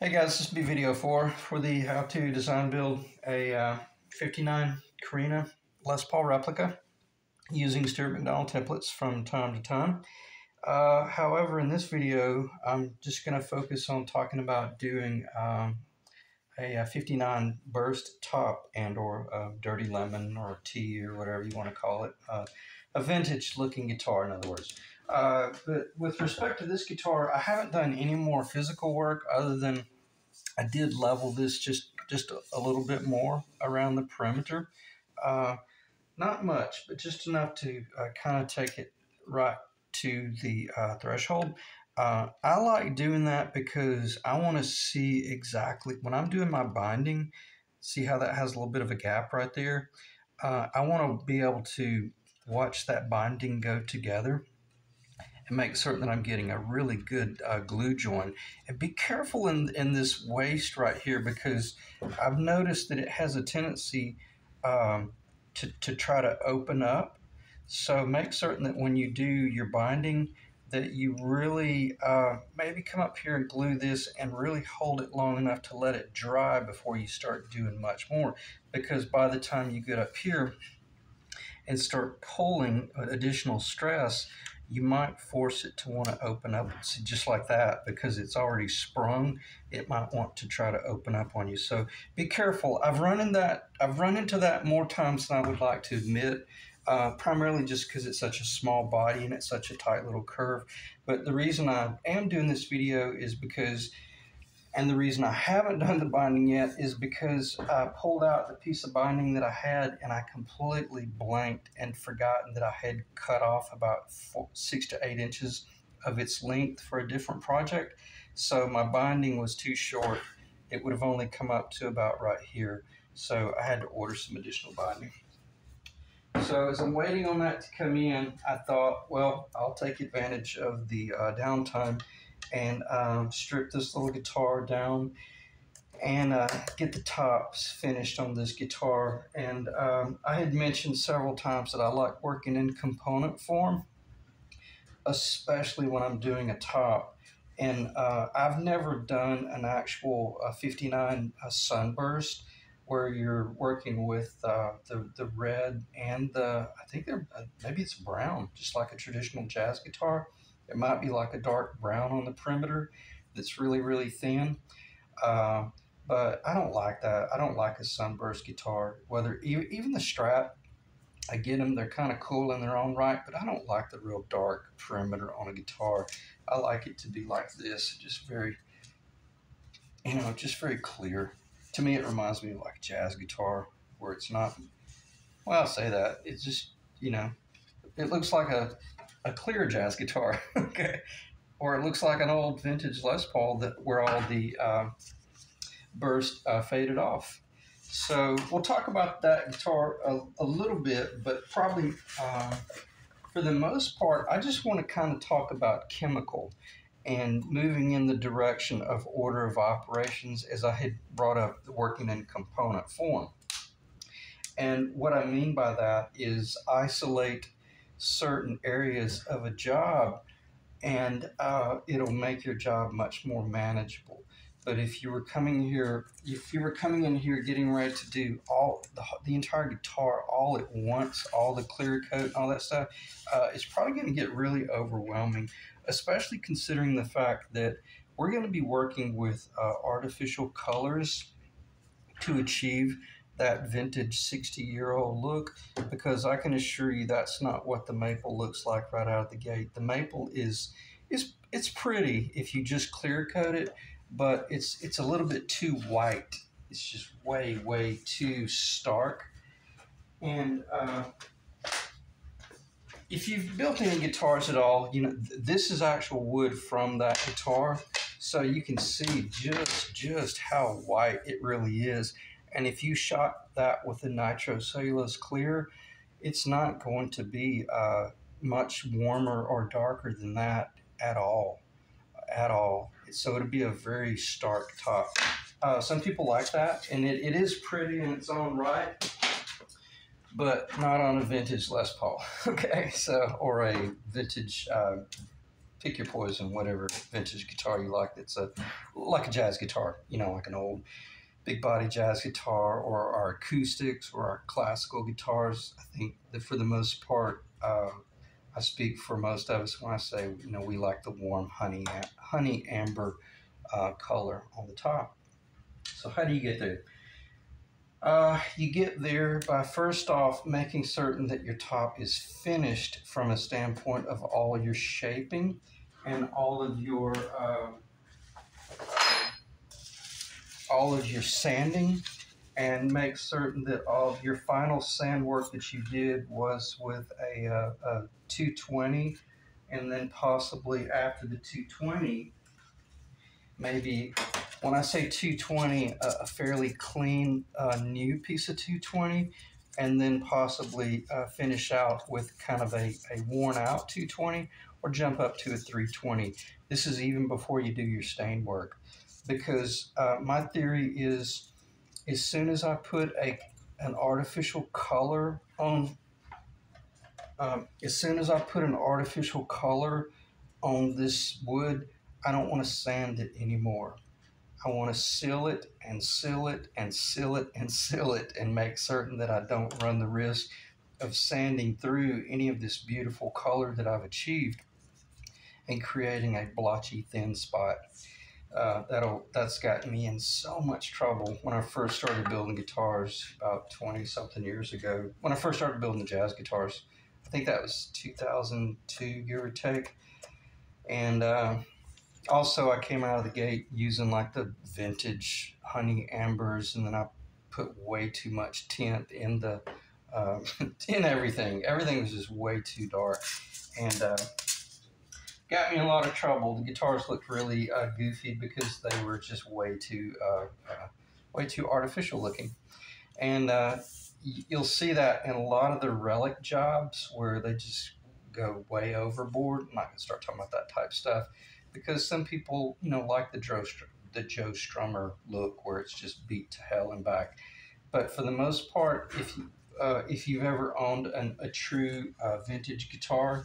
Hey guys, this will be video 4 for the how to design build a 59 Korina Les Paul replica using StewMac templates from time to time. However, in this video, I'm just going to focus on talking about doing a 59 burst top and or dirty lemon or tea or whatever you want to call it. A vintage looking guitar, in other words. But with respect to this guitar, I haven't done any more physical work other than I did level this just a little bit more around the perimeter. Not much, but just enough to kind of take it right to the threshold. I like doing that because I want to see exactly, when I'm doing my binding, see how that has a little bit of a gap right there. I want to be able to watch that binding go together and make certain that I'm getting a really good glue joint. And be careful in this waist right here, because I've noticed that it has a tendency to try to open up. So make certain that when you do your binding that you really maybe come up here and glue this and really hold it long enough to let it dry before you start doing much more, because by the time you get up here and start pulling additional stress, you might force it to want to open up just like that, because it's already sprung. It might want to try to open up on you. So be careful. I've run into that more times than I would like to admit, primarily just because it's such a small body and it's such a tight little curve. But the reason I am doing this video is because, and the reason I haven't done the binding yet is because I pulled out the piece of binding that I had and I completely blanked and forgotten that I had cut off about 6 to 8 inches of its length for a different project. So my binding was too short. It would have only come up to about right here. So I had to order some additional binding. So as I'm waiting on that to come in, I thought, well, I'll take advantage of the downtime and strip this little guitar down and get the tops finished on this guitar. And I had mentioned several times that I like working in component form, especially when I'm doing a top. And I've never done an actual 59 sunburst where you're working with the red and I think maybe it's brown, just like a traditional jazz guitar. It might be like a dark brown on the perimeter that's really, really thin. But I don't like that. I don't like a sunburst guitar. Whether even the Strat, I get them. They're kind of cool in their own right, but I don't like the real dark perimeter on a guitar. I like it to be like this, just very, just very clear. To me, it reminds me of like a jazz guitar, where it's not, well, I'll say that. It's just, it looks like a clear jazz guitar, okay? Or it looks like an old vintage Les Paul where all the burst faded off. So we'll talk about that guitar a little bit, but probably for the most part, I just want to kind of talk about chemical and moving in the direction of order of operations, as I had brought up working in component form. And what I mean by that is isolate certain areas of a job, and it'll make your job much more manageable. But if you were coming in here getting ready to do all the entire guitar all at once, all the clear coat, all that stuff, it's probably going to get really overwhelming, especially considering the fact that we're going to be working with artificial colors to achieve that vintage 60-year-old look, because I can assure you that's not what the maple looks like right out of the gate. The maple it's pretty if you just clear coat it, but it's a little bit too white. It's just way too stark. And if you've built any guitars at all, this is actual wood from that guitar, so you can see just how white it really is. And if you shot that with a nitrocellulose clear, it's not going to be much warmer or darker than that at all. So it'll be a very stark top. Some people like that, and it is pretty in its own right, but not on a vintage Les Paul, okay? So, or a vintage pick your poison, whatever vintage guitar you like. That's like a jazz guitar, you know, like an old big body jazz guitar, or our acoustics or our classical guitars. I think that for the most part, I speak for most of us when I say, you know, we like the warm honey amber color on the top. So how do you get there? You get there by first off making certain that your top is finished from a standpoint of all your shaping and all of your sanding, and make certain that all of your final sand work that you did was with a 220, and then possibly after the 220, maybe when I say 220, a fairly clean new piece of 220, and then possibly finish out with kind of a worn out 220, or jump up to a 320. This is even before you do your stain work, because my theory is as soon as I put an artificial color on, as soon as I put an artificial color on this wood, I don't want to sand it anymore. I want to seal it and seal it and seal it and seal it, and make certain that I don't run the risk of sanding through any of this beautiful color that I've achieved and creating a blotchy thin spot. That's gotten me in so much trouble when I first started building guitars about 20 something years ago. When I first started building jazz guitars, I think that was 2002, give or take. And also, I came out of the gate using like the vintage honey ambers, and then I put way too much tint in the in everything. Everything was just way too dark, and got me in a lot of trouble. The guitars looked really goofy because they were just way too artificial looking. And you'll see that in a lot of the relic jobs where they just go way overboard. I'm not gonna start talking about that type stuff, because some people, you know, like the Joe Strummer look where it's just beat to hell and back. But for the most part, if you've ever owned a true vintage guitar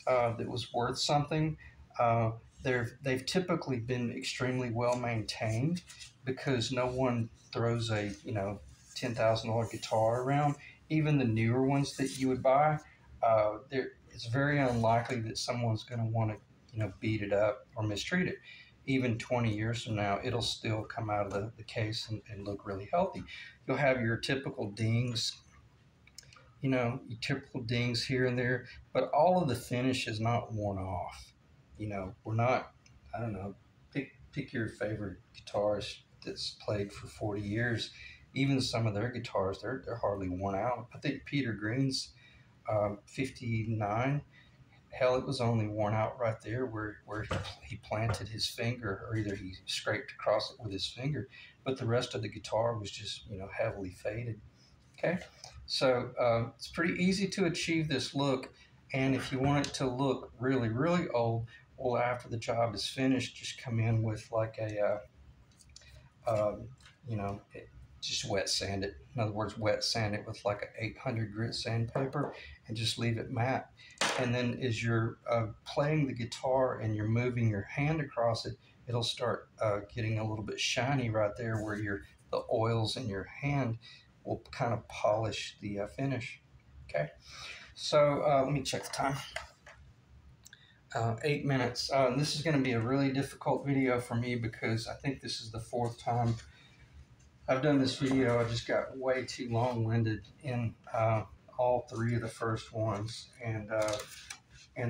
that was worth something, uh, they've typically been extremely well maintained, because no one throws a, you know, $10,000 guitar around. Even the newer ones that you would buy, it's very unlikely that someone's going to want to, you know, beat it up or mistreat it. Even 20 years from now, it'll still come out of the case and look really healthy. You'll have your typical dings, you know, your typical dings here and there, but all of the finish is not worn off. You know, we're not, I don't know, pick your favorite guitarist that's played for 40 years. Even some of their guitars, they're hardly worn out. I think Peter Green's 59, hell, it was only worn out right there where he planted his finger, or either he scraped across it with his finger, but the rest of the guitar was just, you know, heavily faded. Okay, so it's pretty easy to achieve this look, and if you want it to look really, really old, well, after the job is finished, just come in with like you know, just wet sand it. In other words, wet sand it with like a 800 grit sandpaper, and just leave it matte. And then as you're playing the guitar and you're moving your hand across it, it'll start getting a little bit shiny right there where the oils in your hand will kind of polish the finish. Okay, so let me check the time. 8 minutes. This is going to be a really difficult video for me, because I think this is the fourth time I've done this video. I just got way too long-winded in all three of the first ones, and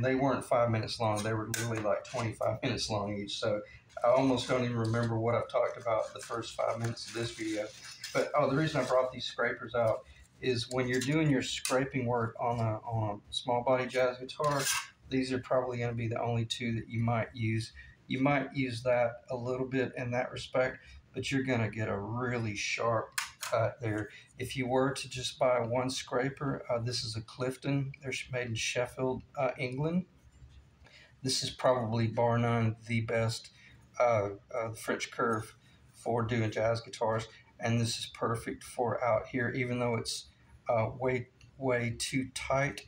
they weren't 5 minutes long. They were literally like 25 minutes long each. So I almost don't even remember what I've talked about the first 5 minutes of this video. But the reason I brought these scrapers out is when you're doing your scraping work on a small body jazz guitar, these are probably going to be the only two that you might use. You might use that a little bit in that respect, but you're going to get a really sharp cut there. If you were to just buy one scraper, this is a Clifton. They're made in Sheffield, England. This is probably bar none the best French curve for doing jazz guitars, and this is perfect for out here, even though it's way too tight.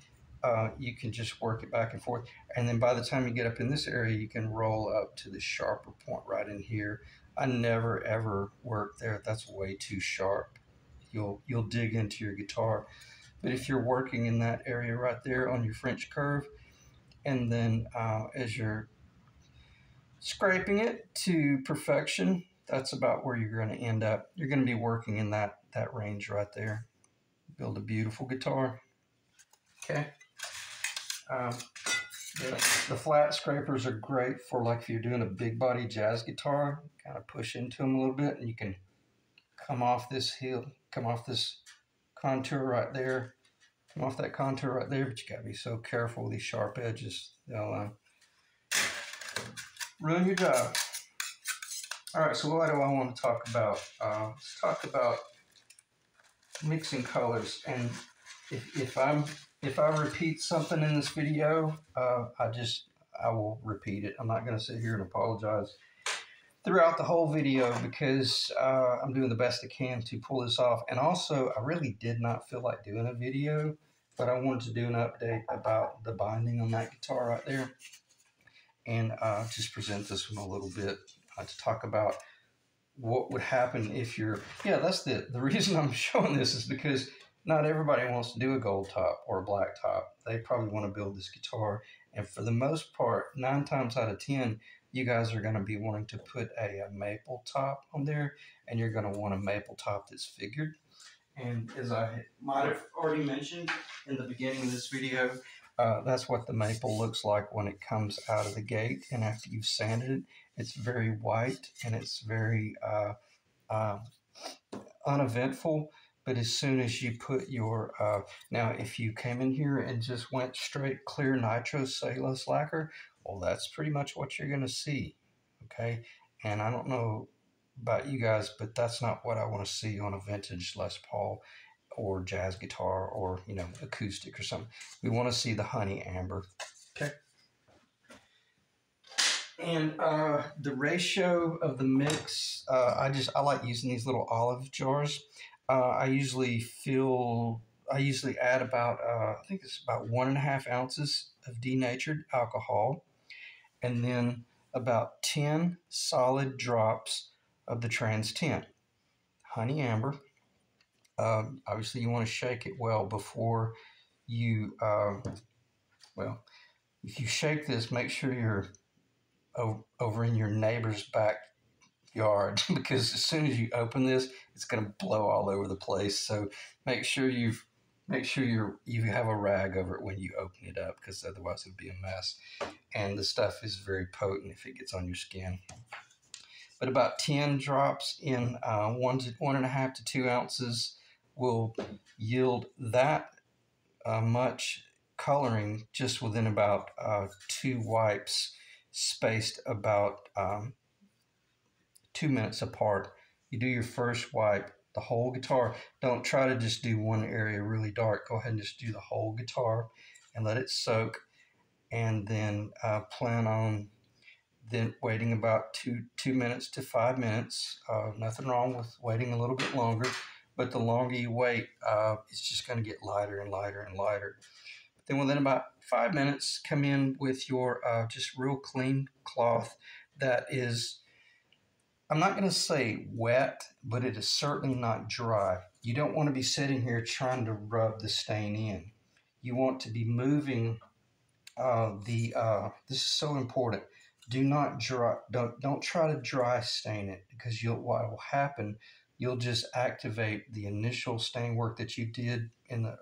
you can just work it back and forth. And then by the time you get up in this area, you can roll up to the sharper point right in here. I never ever work there. That's way too sharp. You'll dig into your guitar. But if you're working in that area right there on your French curve, and then as you're scraping it to perfection, that's about where you're going to end up. You're going to be working in that range right there. Build a beautiful guitar. Okay. Um, the flat scrapers are great for, like, if you're doing a big body jazz guitar, kind of push into them a little bit, and you can come off this contour right there, come off that contour right there. But you got to be so careful with these sharp edges; they'll ruin your job. All right, so what do I want to talk about? Let's talk about mixing colors. And if I repeat something in this video, I will repeat it. I'm not going to sit here and apologize throughout the whole video, because I'm doing the best I can to pull this off. And also, I really did not feel like doing a video, but I wanted to do an update about the binding on that guitar right there, and just present this one a little bit to talk about what would happen if you're, that's the reason I'm showing this, is because not everybody wants to do a gold top or a black top. They probably want to build this guitar, and for the most part, 9 times out of 10, you guys are going to be wanting to put a maple top on there, and you're going to want a maple top that's figured. And as I might have already mentioned in the beginning of this video, that's what the maple looks like when it comes out of the gate, and after you've sanded it, it's very white and it's very uneventful. But as soon as you put your, now if you came in here and just went straight clear nitrocellulose lacquer, well, that's pretty much what you're going to see, okay? And I don't know about you guys, but that's not what I want to see on a vintage Les Paul or jazz guitar, or, acoustic or something. We want to see the honey amber, okay? And the ratio of the mix, I like using these little olive jars. I usually add about, I think it's about 1.5 ounces of denatured alcohol, and then about 10 solid drops of the trans tint, honey amber. Obviously, you want to shake it well before you, if you shake this, make sure you're over in your neighbor's backyard, because as soon as you open this, it's going to blow all over the place. So make sure you have a rag over it when you open it up, because otherwise it'll be a mess. And the stuff is very potent if it gets on your skin. But about 10 drops in 1.5 to 2 ounces will yield that much coloring just within about 2 wipes, spaced about 2 minutes apart. You do your first wipe, the whole guitar. Don't try to just do one area really dark. Go ahead and just do the whole guitar and let it soak, and then plan on then waiting about 2 minutes to 5 minutes. Nothing wrong with waiting a little bit longer, but the longer you wait, it's just going to get lighter and lighter and lighter. But then within about 5 minutes, come in with your just real clean cloth that is, I'm not going to say wet, but it is certainly not dry. You don't want to be sitting here trying to rub the stain in. You want to be moving this is so important. Do not dry. Don't try to dry stain it, because what will happen, you'll just activate the initial stain work that you did in the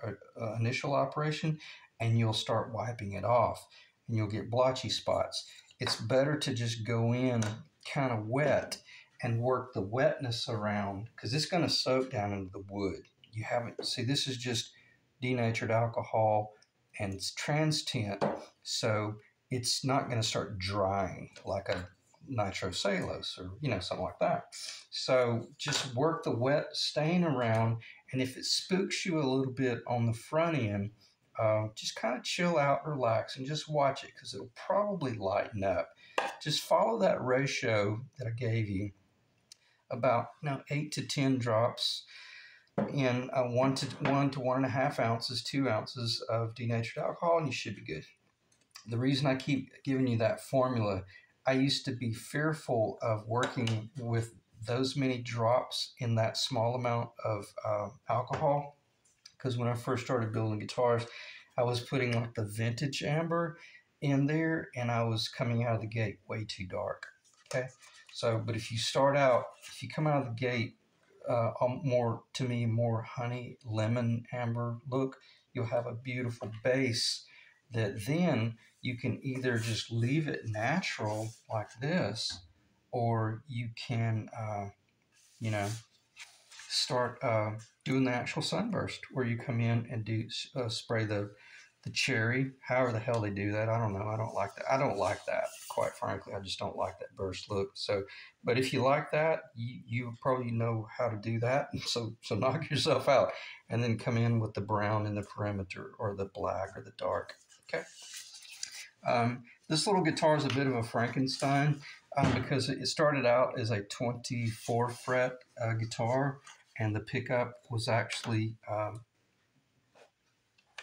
initial operation, and you'll start wiping it off, and you'll get blotchy spots. It's better to just go in kind of wet and work the wetness around, because it's going to soak down into the wood. You haven't, see, this is just denatured alcohol and it's trans tint, so it's not going to start drying like a nitrocellulose or something like that. So just work the wet stain around, and if it spooks you a little bit on the front end, just kind of chill out, relax, and just watch it, because it'll probably lighten up. Just follow that ratio that I gave you, about 8 to 10 drops in 1 to 1.5 ounces, 2 ounces of denatured alcohol, and you should be good. The reason I keep giving you that formula, I used to be fearful of working with those many drops in that small amount of alcohol, because when I first started building guitars, I was putting like the vintage amber in there, and I was coming out of the gate way too dark. Okay, so but if you come out of the gate more, to me, more honey lemon amber look, you'll have a beautiful base that then you can either just leave it natural like this, or you can you know start doing the actual sunburst, where you come in and do spray the cherry, however the hell they do that. I don't know. I don't like that. I don't like that, quite frankly. I just don't like that burst look. So, but if you like that, you probably know how to do that. So knock yourself out, and then come in with the brown in the perimeter, or the black, or the dark. Okay. This little guitar is a bit of a Frankenstein, because it started out as a 24 fret guitar, and the pickup was actually,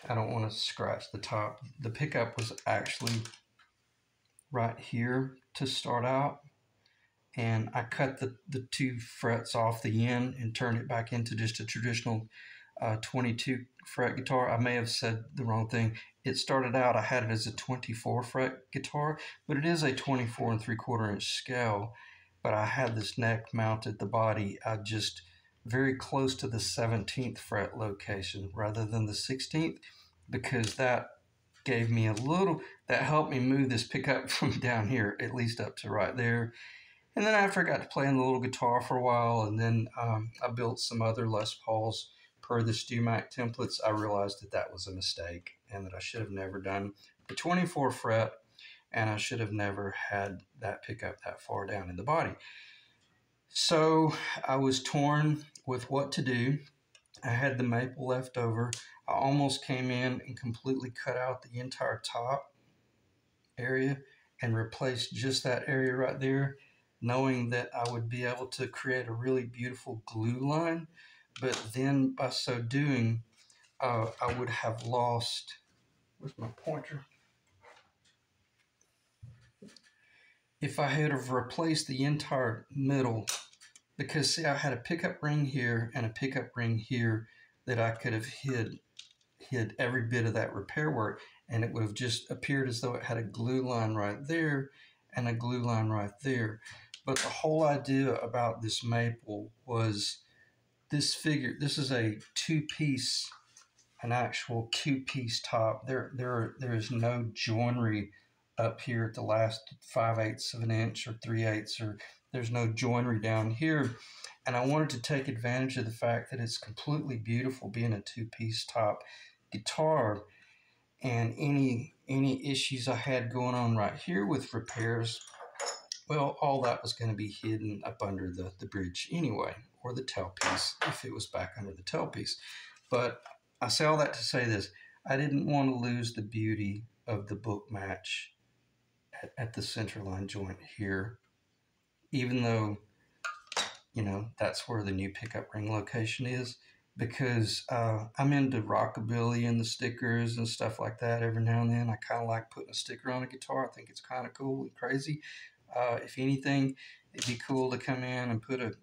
I don't want to scratch the top. The pickup was actually right here to start out, and I cut the 2 frets off the end and turned it back into just a traditional 22 fret guitar. I may have said the wrong thing. It started out, I had it as a 24 fret guitar, but it is a 24 3/4 inch scale. But I had this neck mounted, the body, just very close to the 17th fret location rather than the 16th, because that gave me that helped me move this pickup from down here at least up to right there. And then after I got to playing the little guitar for a while, and then I built some other Les Pauls per the StewMac templates, I realized that was a mistake, and that I should have never done the 24 fret, and I should have never had that pickup that far down in the body. So I was torn with what to do. I had the maple left over. I almost came in and completely cut out the entire top area and replaced just that area right there, knowing that I would be able to create a really beautiful glue line. But then by so doing, I would have lost, where's my pointer? If I had have replaced the entire middle, because see, I had a pickup ring here and a pickup ring here that I could have hid every bit of that repair work, and it would have just appeared as though it had a glue line right there and a glue line right there. But the whole idea about this maple was this is a two-piece, an actual two-piece top. There is no joinery up here at the last 5/8 of an inch or 3/8, or there's no joinery down here. And I wanted to take advantage of the fact that it's completely beautiful being a two-piece top guitar, and any issues I had going on right here with repairs, well, all that was going to be hidden up under the bridge anyway, or the tailpiece, if it was back under the tailpiece. But I say all that to say this: I didn't want to lose the beauty of the book match at the centerline joint here, even though, that's where the new pickup ring location is, because I'm into rockabilly and the stickers and stuff like that. Every now and then I kind of like putting a sticker on a guitar. I think it's kind of cool and crazy. If anything, it'd be cool to come in and put a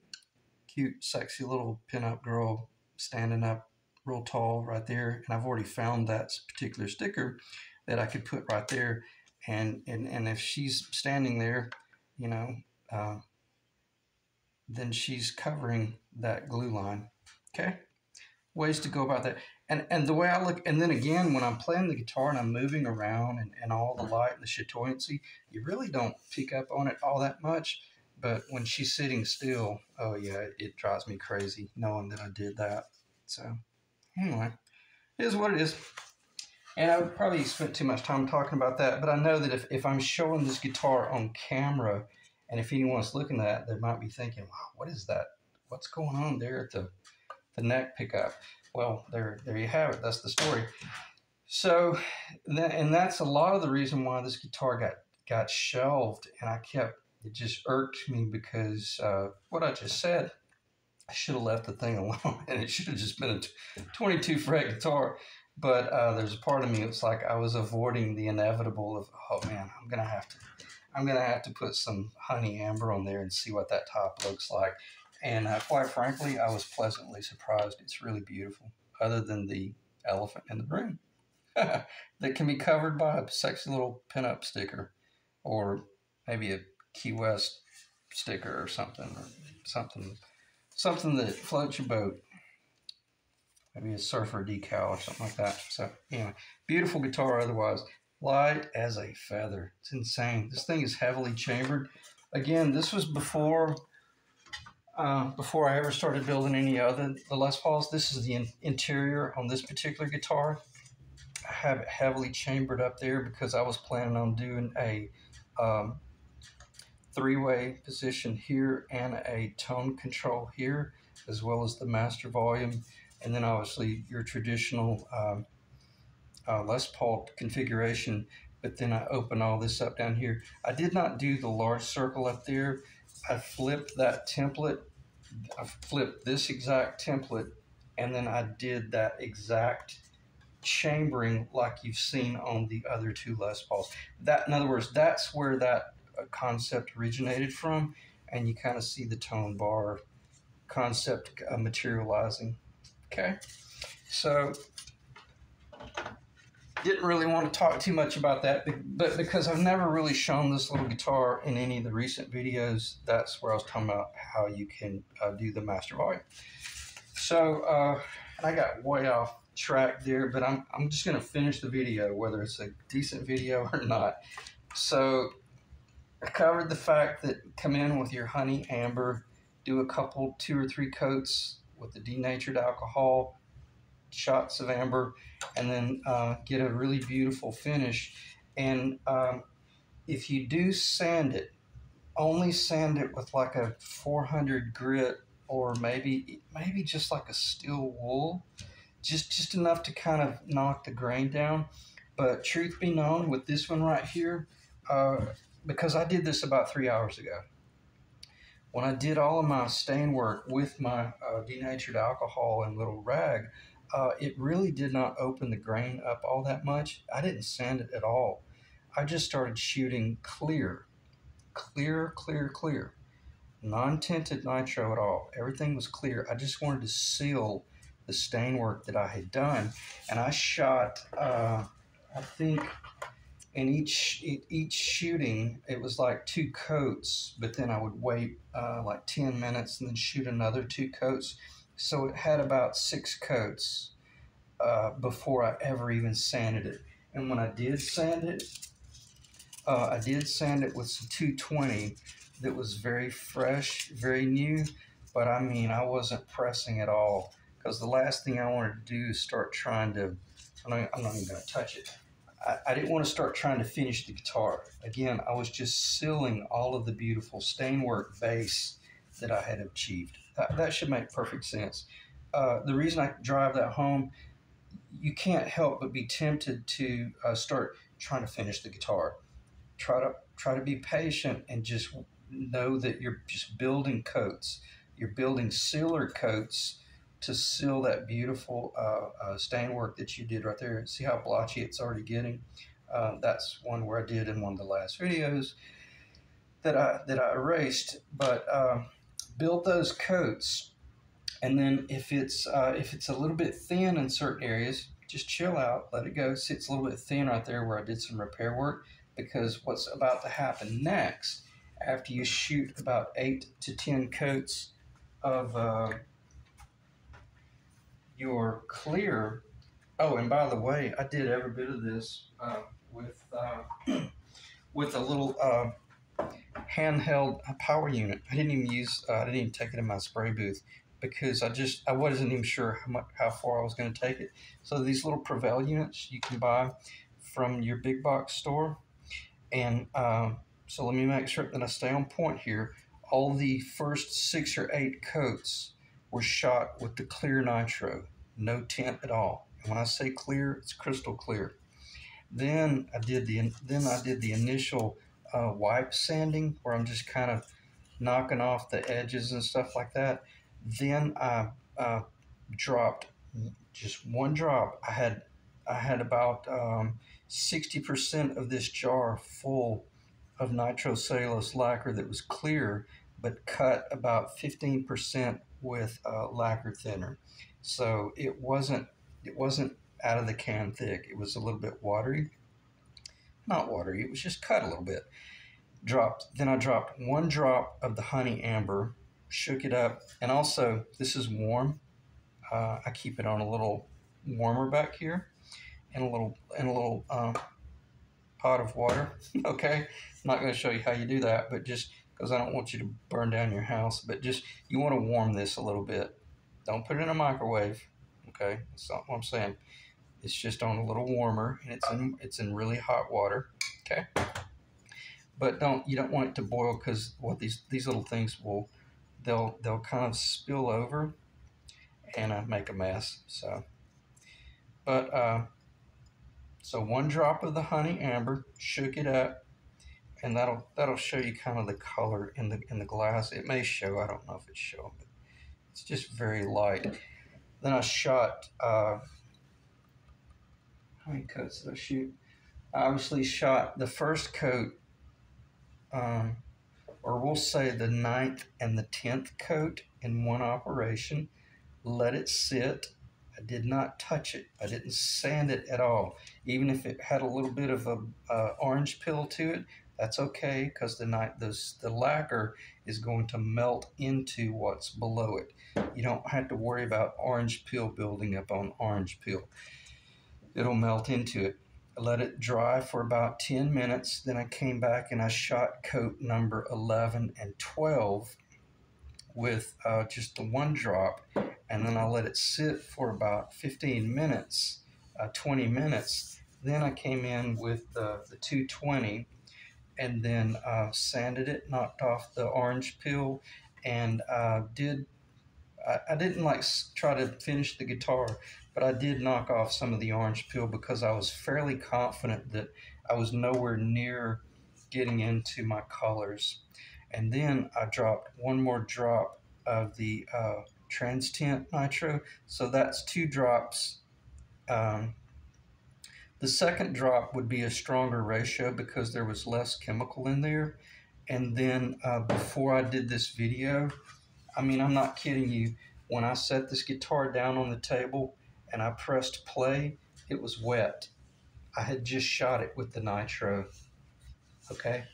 cute, sexy little pinup girl standing up real tall right there. And I've already found that particular sticker that I could put right there. And if she's standing there, then she's covering that glue line. Okay? Ways to go about that. And the way I look, and then again, when I'm playing the guitar and I'm moving around and all the light and the chatoyancy, you really don't pick up on it all that much. But when she's sitting still, oh yeah, it drives me crazy knowing that I did that. So anyway, it is what it is. And I would probably spent too much time talking about that, but I know that if I'm showing this guitar on camera, and if anyone's looking at that, they might be thinking, wow, what is that? What's going on there at the neck pickup? Well, there you have it. That's the story. So, and that's a lot of the reason why this guitar got shelved, and it just irked me because what I just said. I should have left the thing alone, and it should have just been a 22 fret guitar. But there's a part of me that's like I was avoiding the inevitable of, oh man, I'm gonna have to put some honey amber on there and see what that top looks like. And quite frankly, I was pleasantly surprised. It's really beautiful, other than the elephant in the room that can be covered by a sexy little pinup sticker, or maybe a Key West sticker or something, something that floats your boat. Maybe a surfer decal or something like that. So anyway, beautiful guitar otherwise. Light as a feather. It's insane. This thing is heavily chambered. Again, this was before I ever started building any other the Les Pauls. This is the interior on this particular guitar. I have it heavily chambered up there because I was planning on doing a three-way position here and a tone control here, as well as the master volume, and then obviously your traditional Les Paul configuration. But then I open all this up down here. I did not do the large circle up there. I flipped that template. I flipped this exact template, and then I did that exact chambering like you've seen on the other two Les Pauls. That, in other words, that's where that concept originated from, and you kind of see the tone bar concept materializing. Okay, so didn't really want to talk too much about that, but because I've never really shown this little guitar in any of the recent videos, that's where I was talking about how you can do the master volume. So I got way off track there, but I'm just going to finish the video, whether it's a decent video or not. So I covered the fact that come in with your honey amber, do a couple, 2 or 3 coats with the denatured alcohol, shots of amber, and then get a really beautiful finish. And if you do sand it, only sand it with like a 400 grit, or maybe just like a steel wool, just enough to kind of knock the grain down. But truth be known, with this one right here, because I did this about 3 hours ago, when I did all of my stain work with my denatured alcohol and little rag, it really did not open the grain up all that much. I didn't sand it at all. I just started shooting clear, non-tinted nitro at all. Everything was clear. I just wanted to seal the stain work that I had done, and I shot, I think in each shooting, it was like 2 coats, but then I would wait like 10 minutes and then shoot another 2 coats. So it had about 6 coats before I ever even sanded it. And when I did sand it with some 220 that was very fresh, very new, but I mean, I wasn't pressing at all, because the last thing I wanted to do is start trying to, I'm not even going to touch it. I didn't want to start trying to finish the guitar. Again, I was just sealing all of the beautiful stain work base that I had achieved. That should make perfect sense. The reason I drive that home, you can't help but be tempted to start trying to finish the guitar. Try to be patient and just know that you're just building coats. You're building sealer coats to seal that beautiful stain work that you did right there. See how blotchy it's already getting? That's one where I did in one of the last videos that I erased. But build those coats, and then if it's a little bit thin in certain areas, just chill out, let it go. See, it's a little bit thin right there where I did some repair work, because what's about to happen next, after you shoot about 8 to 10 coats of your clear. Oh, and by the way, I did every bit of this with a little handheld power unit. I didn't even take it in my spray booth, because I wasn't even sure how far I was going to take it. So these little Prevail units you can buy from your big box store, and so let me make sure that I stay on point here. All the first 6 or 8 coats were shot with the clear nitro, no tint at all. And when I say clear, it's crystal clear. Then I did the initial wipe sanding, where I'm just kind of knocking off the edges and stuff like that. Then I dropped just one drop. I had about 60% of this jar full of nitrocellulose lacquer that was clear, but cut about 15% with lacquer thinner. So it wasn't out of the can thick. It was a little bit watery, not watery. It was just cut a little bit. Dropped. Then I dropped one drop of the honey amber, shook it up, and also this is warm. I keep it on a little warmer back here, and a little pot of water. Okay, I'm not going to show you how you do that, but just because I don't want you to burn down your house, but just you want to warm this a little bit. Don't put it in a microwave. Okay, that's not what I'm saying. It's just on a little warmer, and it's in really hot water. Okay, but you don't want it to boil, because what these little things will they'll kind of spill over and make a mess. So, but so one drop of the honey amber, shook it up, and that'll show you kind of the color in the glass. It may show, I don't know if it's showing, but it's just very light. Then I shot how many coats did I shoot? I obviously shot the first coat, or we'll say the 9th and the 10th coat in one operation. Let it sit. I did not touch it. I didn't sand it at all. Even if it had a little bit of a orange peel to it, that's okay, because the lacquer is going to melt into what's below it. You don't have to worry about orange peel building up on orange peel. It'll melt into it. I let it dry for about 10 minutes. Then I came back and I shot coat number 11 and 12 with just the one drop, and then I let it sit for about 15 minutes, 20 minutes. Then I came in with the 220, and then sanded it, knocked off the orange peel, and I didn't like try to finish the guitar, but I did knock off some of the orange peel because I was fairly confident that I was nowhere near getting into my colors. And then I dropped one more drop of the trans tint nitro. So that's 2 drops. The second drop would be a stronger ratio because there was less chemical in there. And then before I did this video, I mean, I'm not kidding you, when I set this guitar down on the table and I pressed play, it was wet. I had just shot it with the nitro. Okay?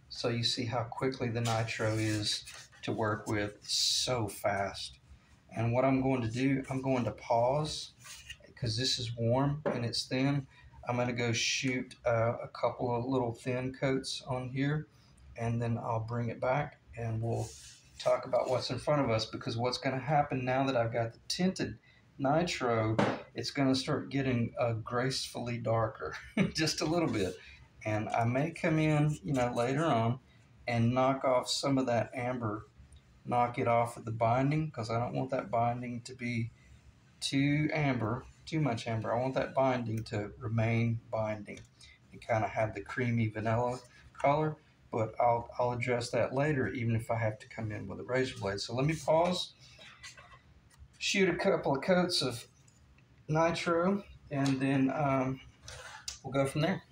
So you see how quickly the nitro is to work with. It's so fast. And what I'm going to do, I'm going to pause because this is warm and it's thin. I'm going to go shoot a couple of little thin coats on here, and then I'll bring it back and we'll talk about what's in front of us, because what's going to happen now that I've got the tinted nitro, it's going to start getting gracefully darker just a little bit. And I may come in, later on and knock off some of that amber, knock it off of the binding, because I don't want that binding to be too much amber. I want that binding to remain binding and kind of have the creamy vanilla color, but I'll address that later, even if I have to come in with a razor blade. So let me pause, shoot a couple of coats of nitro, and then we'll go from there.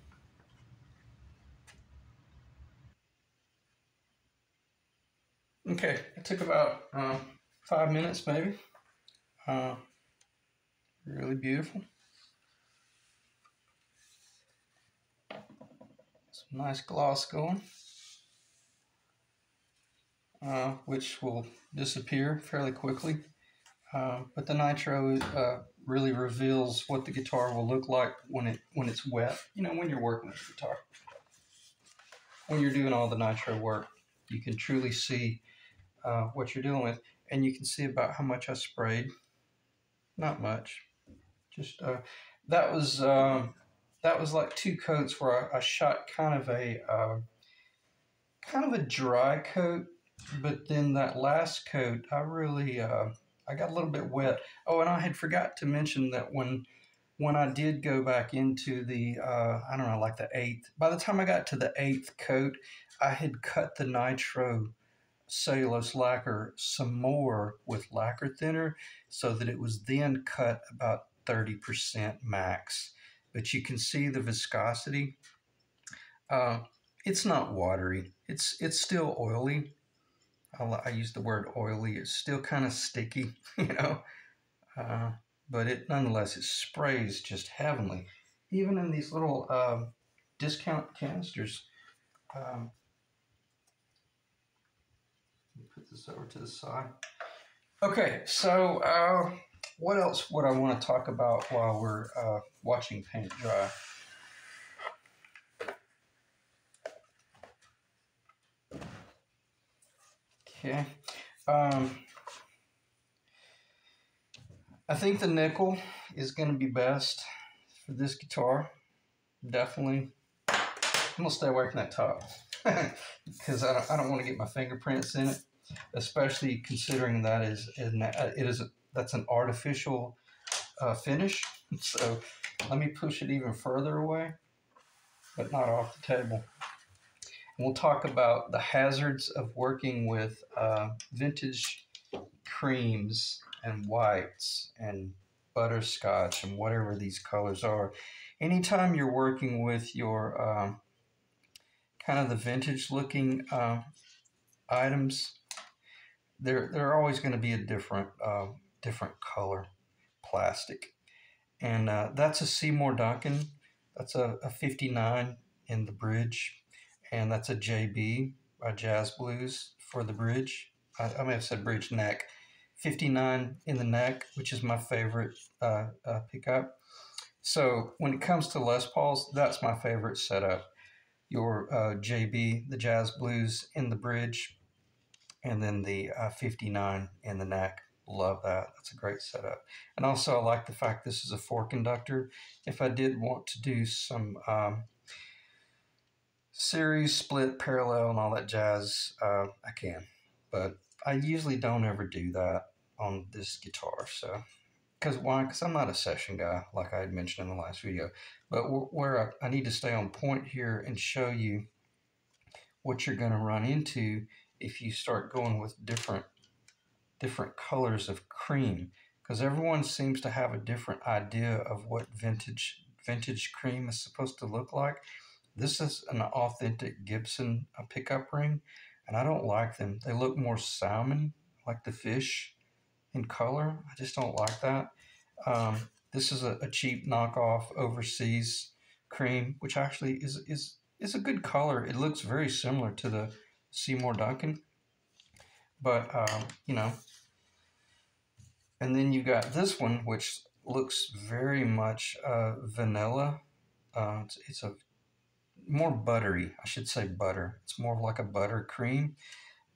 Okay, it took about 5 minutes maybe. Really beautiful. Some nice gloss going, which will disappear fairly quickly. But the nitro really reveals what the guitar will look like when it's wet. When you're working with the guitar, when you're doing all the nitro work, you can truly see what you're dealing with, and you can see about how much I sprayed. Not much, just that was like 2 coats where I shot kind of a dry coat, but then that last coat I really I got a little bit wet. Oh, and I had forgot to mention that when I did go back into the I don't know, like the 8th, by the time I got to the 8th coat, I had cut the nitro cellulose lacquer some more with lacquer thinner so that it was then cut about 30% max. But you can see the viscosity. Uh, it's not watery. It's still oily. I use the word oily. It's still kind of sticky, you know. Uh, but it nonetheless it sprays just heavenly, even in these little discount canisters. Um, let me put this over to the side. Okay, so what else would I want to talk about while we're watching paint dry? Okay. I think the nickel is going to be best for this guitar. Definitely. I'm going to stay away from that top because I don't want to get my fingerprints in it, especially considering that that's an artificial finish. So let me push it even further away, but not off the table. And we'll talk about the hazards of working with vintage creams and whites and butterscotch and whatever these colors are. Anytime you're working with your kind of the vintage looking items, they're always going to be a different color plastic. And that's a Seymour Duncan. That's a 59 in the bridge, and that's a JB, Jazz Blues for the bridge. I may have said bridge neck. 59 in the neck, which is my favorite pickup. So when it comes to Les Pauls, that's my favorite setup. Your JB, the Jazz Blues in the bridge, and then the 59 in the neck. Love that. That's a great setup. And also I like the fact this is a 4-conductor. If I did want to do some series, split, parallel, and all that jazz, I can. But I usually don't ever do that on this guitar. So, because why? Because I'm not a session guy, like I had mentioned in the last video. But where I need to stay on point here and show you what you're going to run into if you start going with different colors of cream, because everyone seems to have a different idea of what vintage cream is supposed to look like. This is an authentic Gibson pickup ring, and I don't like them. They look more salmon, like the fish in color. I just don't like that. This is a cheap knockoff overseas cream, which actually is a good color. It looks very similar to the Seymour Duncan, but you know. And then you got this one, which looks very much vanilla. It's a more buttery, I should say butter. It's more like a butter cream,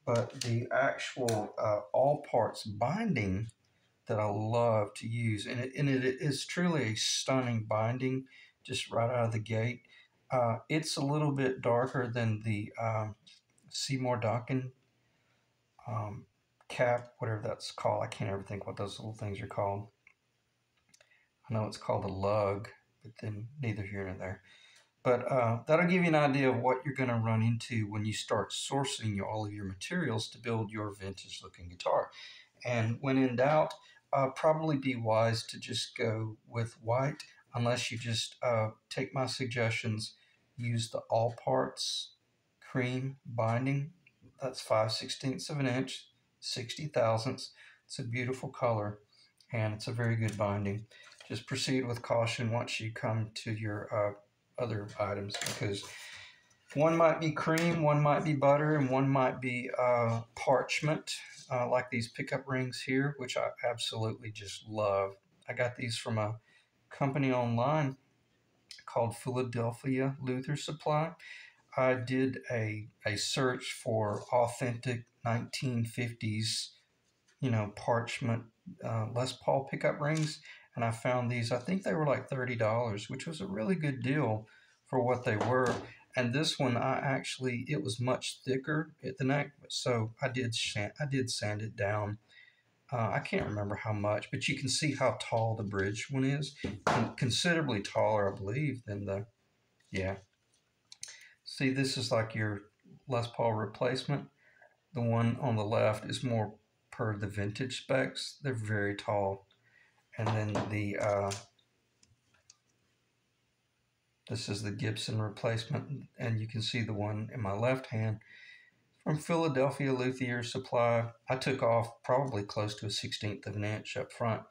but the actual all parts binding that I love to use, and it is truly a stunning binding, just right out of the gate. It's a little bit darker than the Seymour Duncan cap, whatever that's called. I can't ever think what those little things are called. I know it's called a lug, but then neither here nor there. But that'll give you an idea of what you're going to run into when you start sourcing all of your materials to build your vintage looking guitar. And when in doubt, probably be wise to just go with white, unless you just take my suggestions, use the all parts cream binding. That's 5/16 of an inch, 60 thousandths. It's a beautiful color, and it's a very good binding. Just proceed with caution once you come to your other items, because one might be cream, one might be butter, and one might be parchment, like these pickup rings here, which I absolutely just love. I got these from a company online called Philadelphia Luther Supply. I did a search for authentic 1950s, parchment Les Paul pickup rings, and I found these. I think they were like $30, which was a really good deal for what they were. And this one, it was much thicker at the neck, so I did sand it down. I can't remember how much, but you can see how tall the bridge one is, considerably taller, I believe, than the, yeah. See, this is like your Les Paul replacement. The one on the left is more per the vintage specs. They're very tall. And then this is the Gibson replacement, and you can see the one in my left hand from Philadelphia Luthier Supply. I took off probably close to a 1/16 of an inch up front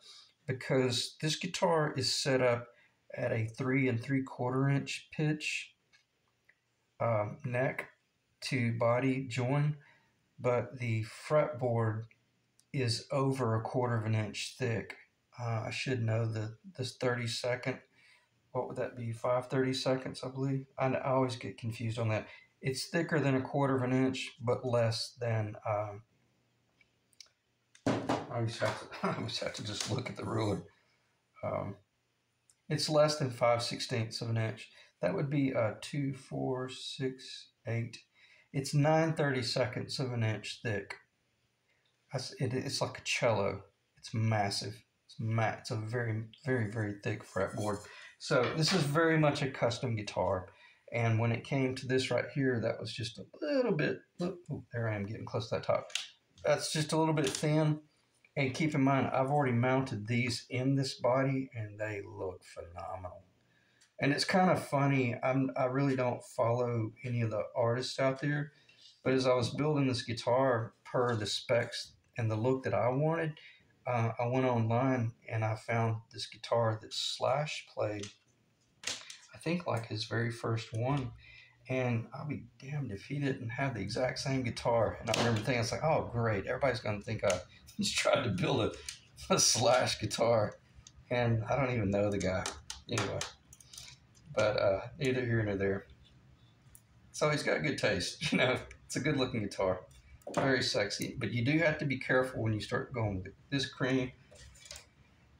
because this guitar is set up at a 3 3/4 inch pitch neck to body join, but the fretboard is over 1/4 of an inch thick. I should know this 32nd. What would that be? 5/32, I believe. I always get confused on that. It's thicker than 1/4 of an inch, but less than. I always have to just look at the ruler. It's less than 5/16 of an inch. That would be 2, 4, 6, 8. It's 9/32 of an inch thick. It's like a cello. It's massive. It's a very, very, very thick fretboard. So this is very much a custom guitar. And when it came to this right here, that was just a little bit, oh, there I am getting close to that top. That's just a little bit thin. And keep in mind, I've already mounted these in this body and they look phenomenal. And it's kind of funny, I really don't follow any of the artists out there, but as I was building this guitar per the specs and the look that I wanted, I went online and I found this guitar that Slash played, I think like his very first one. And I'll be damned if he didn't have the exact same guitar. And I remember thinking, it's like, oh, great. Everybody's going to think I just tried to build a Slash guitar. And I don't even know the guy. Anyway. But neither here nor there. So he's got good taste. You know, it's a good looking guitar. Very sexy. But you do have to be careful when you start going with this cream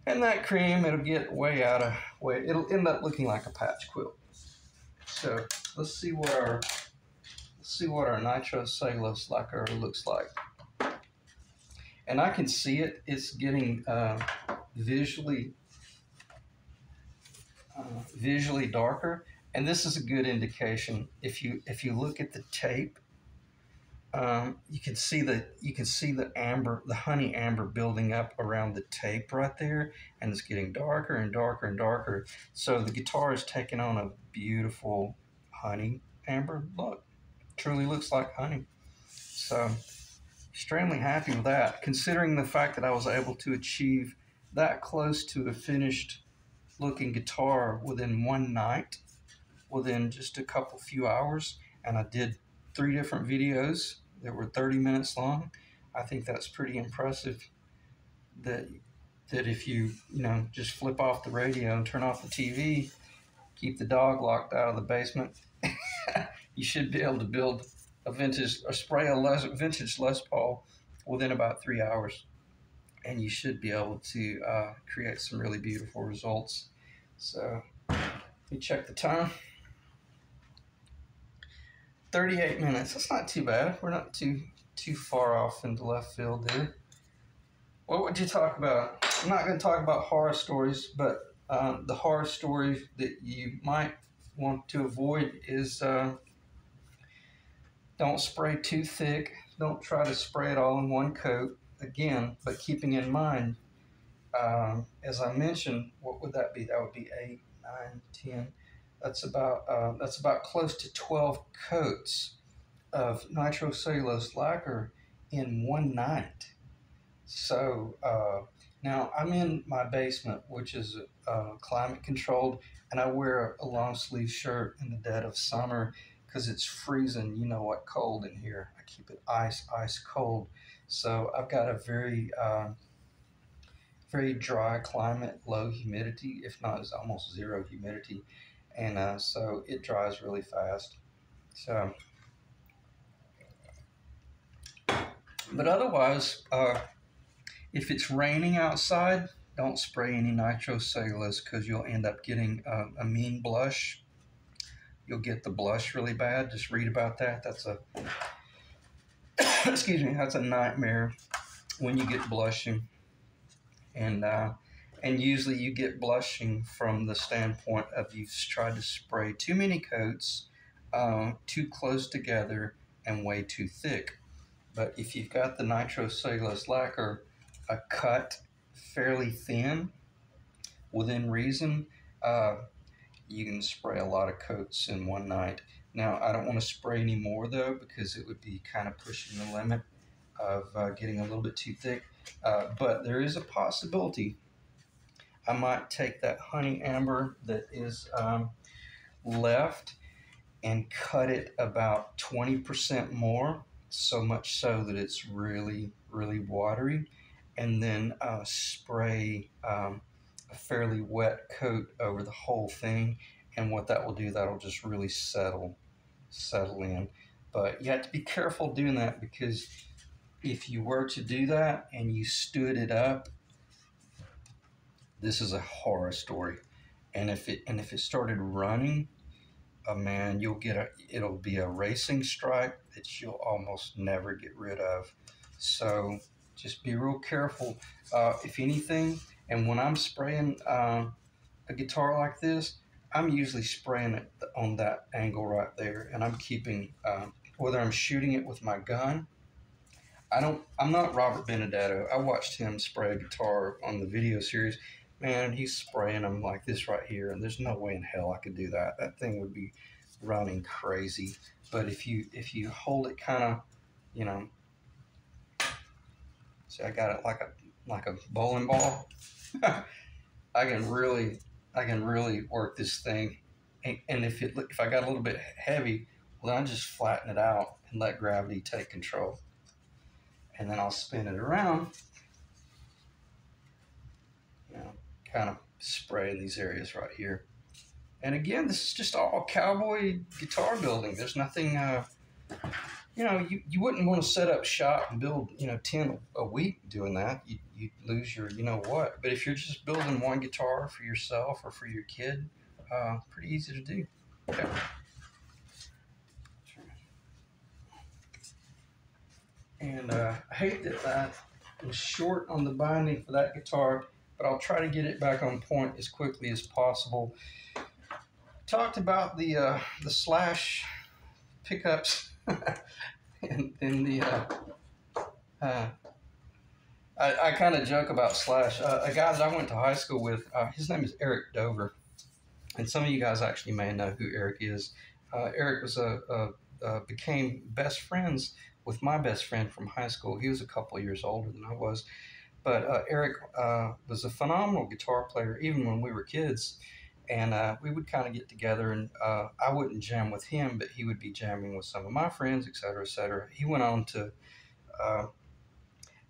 and that cream. It'll get way out of way. It'll end up looking like a patch quilt. So let's see what our nitrocellulose lacquer looks like. And I can see it. It's getting visually darker, and this is a good indication. If you look at the tape, you can see the amber, the honey amber building up around the tape right there, and it's getting darker and darker and darker. So the guitar is taking on a beautiful honey amber look. Truly looks like honey. So extremely happy with that, considering the fact that I was able to achieve that close to a finished looking guitar within one night, within just a few hours. And I did 3 different videos that were 30 minutes long. I think that's pretty impressive that if you just flip off the radio and turn off the TV, keep the dog locked out of the basement, you should be able to build a vintage Les Paul within about 3 hours. And you should be able to create some really beautiful results. So let me check the time. 38 minutes. That's not too bad. We're not too far off into left field there. What would you talk about? I'm not going to talk about horror stories, but the horror story that you might want to avoid is don't spray too thick. Don't try to spray it all in one coat. Again, but keeping in mind, as I mentioned, what would that be? That would be 8, 9, 10. That's about close to 12 coats of nitrocellulose lacquer in one night. So now I'm in my basement, which is climate controlled, and I wear a long sleeve shirt in the dead of summer because it's freezing. You know what, cold in here. I keep it ice cold. So I've got a very dry climate, low humidity, if not it's almost zero humidity, and so it dries really fast. So, but otherwise, if it's raining outside, don't spray any nitrocellulose because you'll end up getting a mean blush. You'll get the blush really bad. Just read about that. That's a excuse me. That's a nightmare when you get blushing, and usually you get blushing from the standpoint of you've tried to spray too many coats, too close together, and way too thick. But if you've got the nitrocellulose lacquer cut fairly thin within reason, you can spray a lot of coats in one night. Now, I don't want to spray any more though, because it would be kind of pushing the limit of getting a little bit too thick. But there is a possibility I might take that honey amber that is left and cut it about 20% more, so much so that it's really, really watery, and then spray a fairly wet coat over the whole thing. And what that will do, that'll just really settle in. But you have to be careful doing that, because if you were to do that and you stood it up, this is a horror story. And if it started running, oh man, it'll be a racing stripe that you'll almost never get rid of. So just be real careful. If anything, and when I'm spraying a guitar like this, I'm usually spraying it on that angle right there, and I'm keeping, whether I'm shooting it with my gun. I'm not Robert Benedetto. I watched him spray a guitar on the video series. Man, he's spraying them like this right here, and there's no way in hell I could do that. That thing would be running crazy. But if you hold it kind of, you know, see, I got it like a bowling ball. I can really work this thing. And if I got a little bit heavy, well, then I just flatten it out and let gravity take control. And then I'll spin it around, you know, kind of spray in these areas right here. And again, this is just all cowboy guitar building. There's nothing, you know, you wouldn't want to set up shop and build, 10 a week doing that. You'd lose your, what. But if you're just building one guitar for yourself or for your kid, pretty easy to do. Okay. And I hate that I was short on the binding for that guitar, but I'll try to get it back on point as quickly as possible. Talked about the slash pickups, and the I kind of joke about slash. A guy that I went to high school with, his name is Eric Dover, and some of you guys actually may know who Eric is. Eric was became best friends with my best friend from high school. He was a couple of years older than I was, but Eric was a phenomenal guitar player even when we were kids. And we would kind of get together, and I wouldn't jam with him, but he would be jamming with some of my friends, et cetera, et cetera. He went on to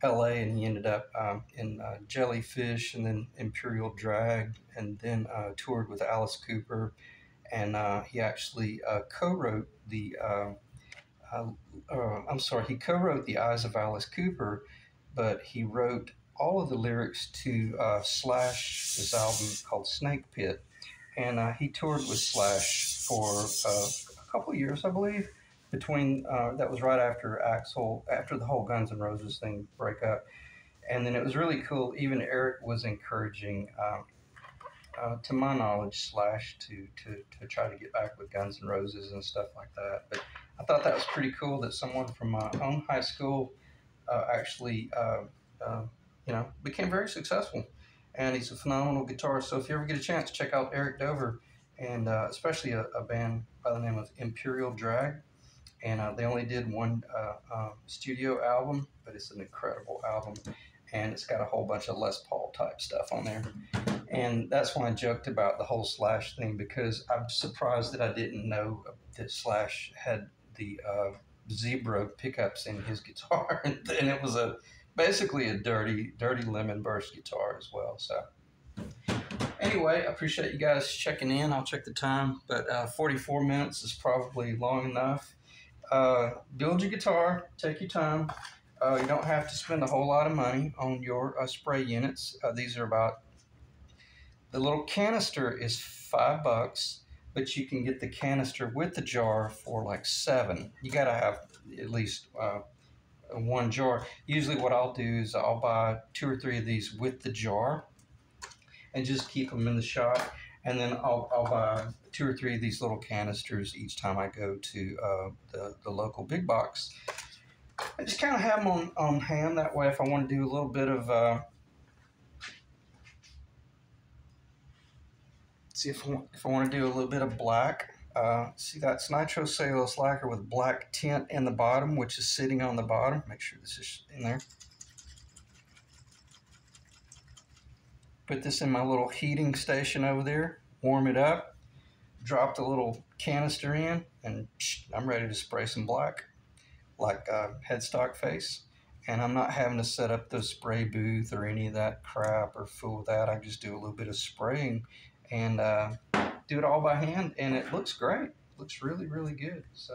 LA, and he ended up in Jellyfish, and then Imperial Drag, and then toured with Alice Cooper. And he actually co-wrote the he co-wrote The Eyes of Alice Cooper, but he wrote all of the lyrics to Slash's album called Snake Pit. And he toured with Slash for a couple of years, I believe, between, that was right after after the whole Guns N' Roses thing break up. And then it was really cool. Even Eric was encouraging, to my knowledge, Slash to try to get back with Guns N' Roses and stuff like that. But I thought that was pretty cool that someone from my own high school actually, became very successful. And he's a phenomenal guitarist. So if you ever get a chance, check out Eric Dover, and especially a band by the name of Imperial Drag. And they only did one studio album, but it's an incredible album. And it's got a whole bunch of Les Paul type stuff on there. And that's why I joked about the whole Slash thing, because I'm surprised that I didn't know that Slash had the zebra pickups in his guitar. And it was basically a dirty lemon burst guitar as well. So anyway, I appreciate you guys checking in. I'll check the time, but 44 minutes is probably long enough. Build your guitar, take your time. You don't have to spend a whole lot of money on your spray units. These are the little canister is $5, but you can get the canister with the jar for like $7. You got to have at least one jar. Usually what I'll do is I'll buy 2 or 3 of these with the jar and just keep them in the shop. And then I'll buy 2 or 3 of these little canisters each time I go to the local big box. I just kind of have them on hand. That way if I want to do a little bit of, see if I want to do a little bit of black. See, that's nitrocellulose lacquer with black tint in the bottom, which is sitting on the bottom. Make sure this is in there. Put this in my little heating station over there, warm it up, drop the little canister in, and I'm ready to spray some black, like headstock face. And I'm not having to set up the spray booth or any of that crap or fool with that. I just do a little bit of spraying and do it all by hand, and it looks great. It looks really, really good. So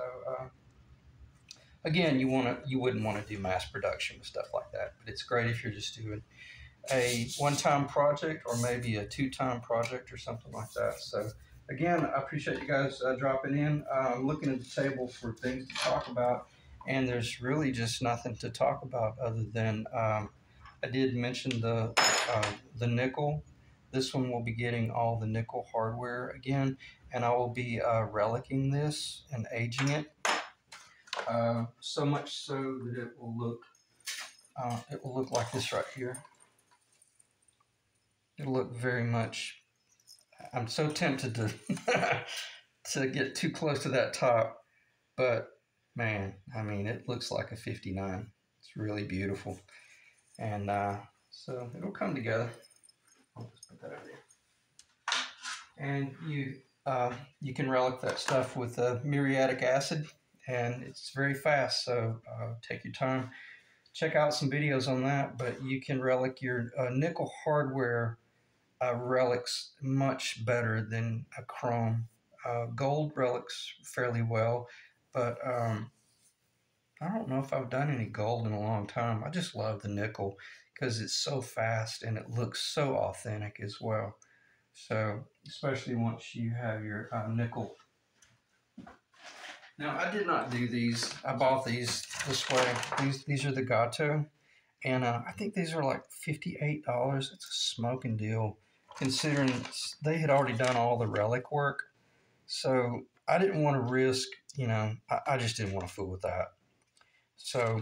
again, you wouldn't want to do mass production with stuff like that, but it's great if you're just doing a one-time project or maybe a two-time project or something like that. So again, I appreciate you guys dropping in. I'm looking at the table for things to talk about, and there's really just nothing to talk about other than I did mention the nickel. This one will be getting all the nickel hardware again, and I will be relicking this and aging it. So much so that it will look like this right here. It'll look very much. I'm so tempted to to get too close to that top, but man, I mean, it looks like a 59. It's really beautiful, and so it'll come together. I'll just put that over there. And you can relic that stuff with muriatic acid, and it's very fast. So take your time. Check out some videos on that. But you can relic your nickel hardware relics much better than a chrome. Gold relics fairly well, but I don't know if I've done any gold in a long time. I just love the nickel because it's so fast and it looks so authentic as well. So especially once you have your nickel. Now I did not do these. I bought these this way. These are the Gato, and I think these are like $58. It's a smoking deal, considering they had already done all the relic work. So I didn't want to risk, I just didn't want to fool with that. So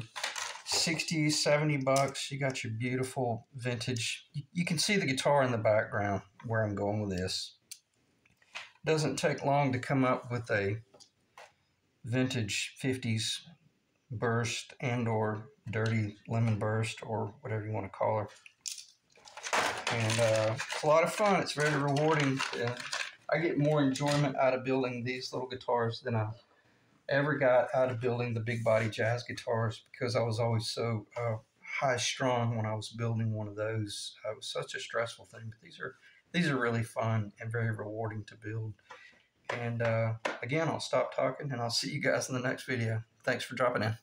60, 70 bucks, you got your beautiful vintage. You can see the guitar in the background where I'm going with this. Doesn't take long to come up with a vintage 50s burst and or dirty lemon burst or whatever you want to call her. And it's a lot of fun. It's very rewarding. I get more enjoyment out of building these little guitars than I ever got out of building the big body jazz guitars, because I was always so high strung when I was building one of those. It was such a stressful thing. But these are really fun and very rewarding to build. And again, I'll stop talking and I'll see you guys in the next video. Thanks for dropping in.